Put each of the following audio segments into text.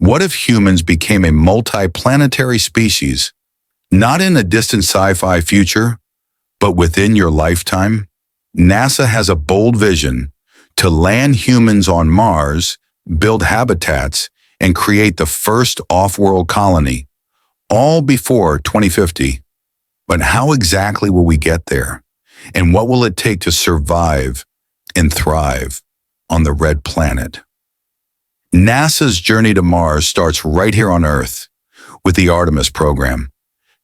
What if humans became a multi-planetary species, not in a distant sci-fi future, but within your lifetime? NASA has a bold vision to land humans on Mars, build habitats, and create the first off-world colony, all before 2050. But how exactly will we get there? And what will it take to survive and thrive on the red planet? NASA's journey to Mars starts right here on Earth with the Artemis program.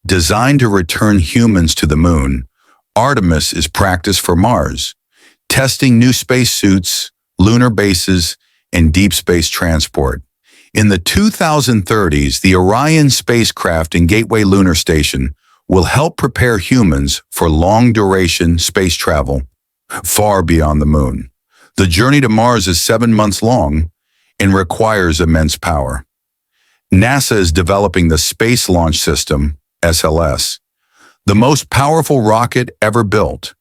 Designed to return humans to the moon, Artemis is practice for Mars, testing new spacesuits, lunar bases, and deep space transport. In the 2030s, the Orion spacecraft and Gateway Lunar Station will help prepare humans for long-duration space travel far beyond the moon. The journey to Mars is 7 months long and requires immense power. NASA is developing the Space Launch System, SLS, the most powerful rocket ever built.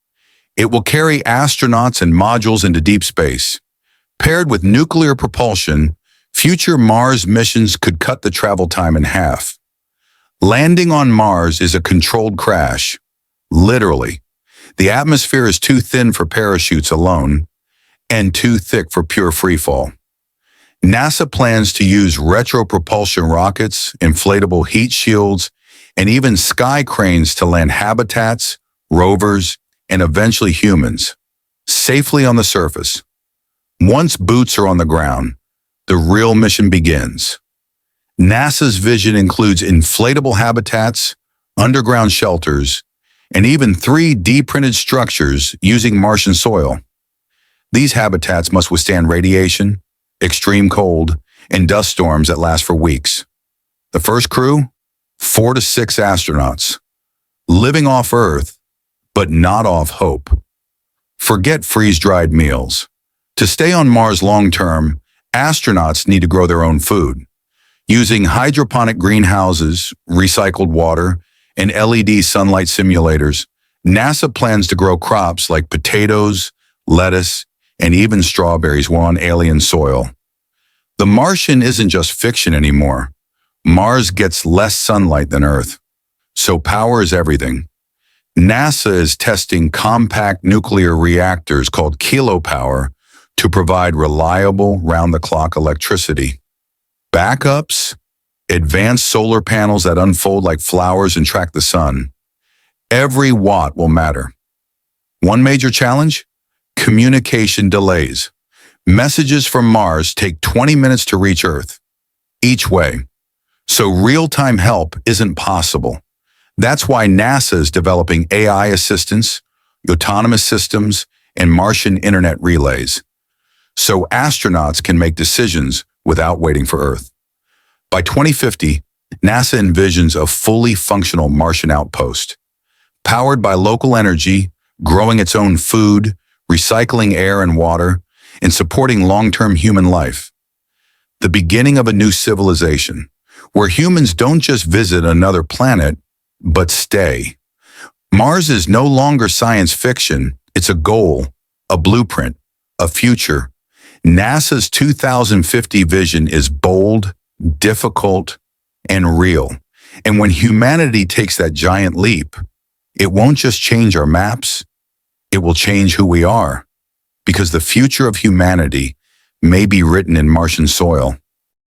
It will carry astronauts and modules into deep space. Paired with nuclear propulsion, future Mars missions could cut the travel time in half. Landing on Mars is a controlled crash. Literally. The atmosphere is too thin for parachutes alone and too thick for pure freefall. NASA plans to use retro-propulsion rockets, inflatable heat shields, and even sky cranes to land habitats, rovers, and eventually humans safely on the surface. Once boots are on the ground, the real mission begins. NASA's vision includes inflatable habitats, underground shelters, and even 3D-printed structures using Martian soil. These habitats must withstand radiation, extreme cold, and dust storms that last for weeks. The first crew? 4 to 6 astronauts, living off Earth, but not off hope. Forget freeze-dried meals. To stay on Mars long-term, astronauts need to grow their own food. Using hydroponic greenhouses, recycled water, and LED sunlight simulators, NASA plans to grow crops like potatoes, lettuce, and even strawberries while on alien soil. The Martian isn't just fiction anymore. Mars gets less sunlight than Earth, so power is everything. NASA is testing compact nuclear reactors called kilopower to provide reliable, round-the-clock electricity. Backups, advanced solar panels that unfold like flowers and track the sun. Every watt will matter. One major challenge? Communication delays. Messages from Mars take 20 minutes to reach Earth, each way. So real-time help isn't possible. That's why NASA is developing AI assistants, autonomous systems, and Martian internet relays, so astronauts can make decisions without waiting for Earth. By 2050, NASA envisions a fully functional Martian outpost, powered by local energy, growing its own food, recycling air and water, and supporting long-term human life. The beginning of a new civilization, where humans don't just visit another planet, but stay. Mars is no longer science fiction, it's a goal, a blueprint, a future. NASA's 2050 vision is bold, difficult, and real. And when humanity takes that giant leap, it won't just change our maps, it will change who we are. Because the future of humanity may be written in Martian soil.